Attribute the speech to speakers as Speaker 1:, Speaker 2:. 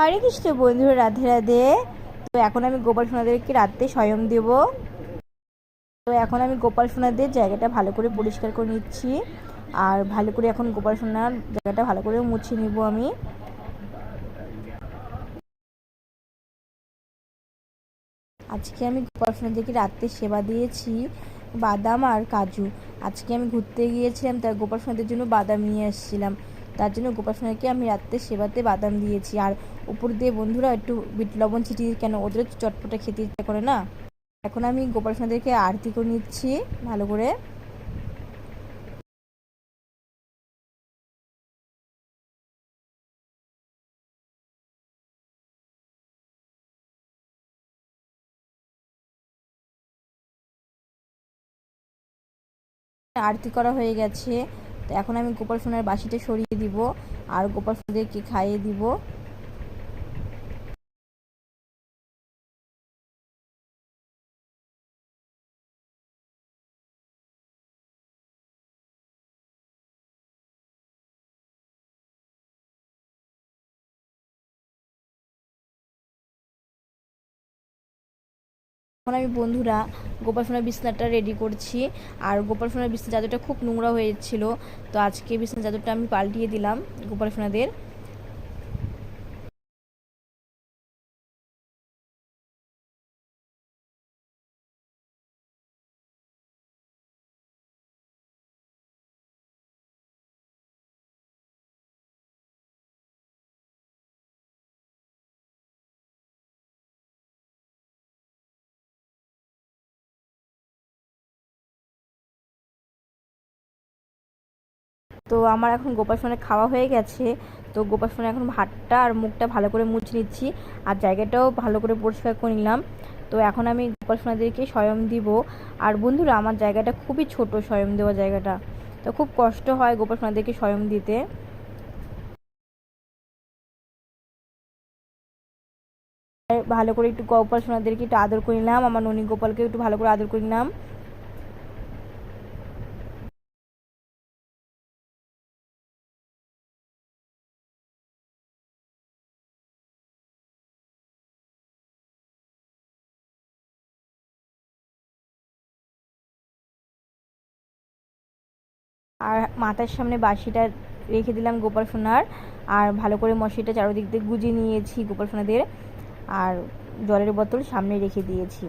Speaker 1: হরে কৃষ্ণ বন্ধুরা, রাধে রাধে। তো এখন আমি গোপাল সোনাদেরকে রাত্রে শয়ন দেব। তো এখন আমি গোপাল সোনাদের জায়গাটা ভালো করে পরিষ্কার করে নিচ্ছি। আর ভালো করে এখন গোপাল সোনার জায়গাটা ভালো করে মুছে নিব আমি। আজকে আমি গোপাল সোনাদেরকে রাত্রে সেবা দিয়েছি বাদাম আর কাজু। আজকে আমি ঘুরতে গিয়েছিলাম, তার গোপাল সোনাদের জন্য বাদাম নিয়ে এসেছিলাম। তার জন্য গোপাল সোনাকে আমি রাত্রে সেবাতে বাদাম দিয়েছি। আর উপর দিয়ে বন্ধুরা একটু বিট লবণ ছিটিয়ে, কেন ওদের চটপটা খেতে ইচ্ছা করে না। এখন আমি গোপাল সোনাদেরকে আরতি করে নিচ্ছি ভালো করে। আরতি করা হয়ে গেছে। তো এখন আমি গোপাল সোনার বাসিটা সরিয়ে দিব আর গোপাল সোনাদেরকে খাইয়ে দিব। এখন আমি বন্ধুরা গোপাল সোনার বিছনাটা রেডি করছি। আর গোপাল সোনার বিছনা চাদরটা খুব নোংরা হয়েছিল, তো আজকে বিছনা চাদরটা আমি পাল্টিয়ে দিলাম গোপাল সোনাদের। তো আমার এখন গোপাল সোনার খাওয়া হয়ে গেছে। তো গোপাল সোনা এখন ভাতটা আর মুখটা ভালো করে মুছে নিচ্ছি, আর জায়গাটাও ভালো করে পরিষ্কার করে নিলাম। তো এখন আমি গোপাল সোনাদেরকে শয়ন দিব। আর বন্ধুরা, আমার জায়গাটা খুবই ছোট, শয়ন দেওয়া জায়গাটা, তো খুব কষ্ট হয় গোপাল সোনাদেরকে শয়ন দিতে। ভালো করে একটু গোপাল সোনাদেরকে একটু আদর করে নিলাম, আমার ননী গোপালকে একটু ভালো করে আদর করে নিলাম। আর মাথার সামনে বাঁশিটা রেখে দিলাম গোপাল সোনার। আর ভালো করে মশারিটা চারদিক দিয়ে গুজিয়ে নিয়েছি গোপাল সোনাদের। আর জলের বোতল সামনে রেখে দিয়েছি।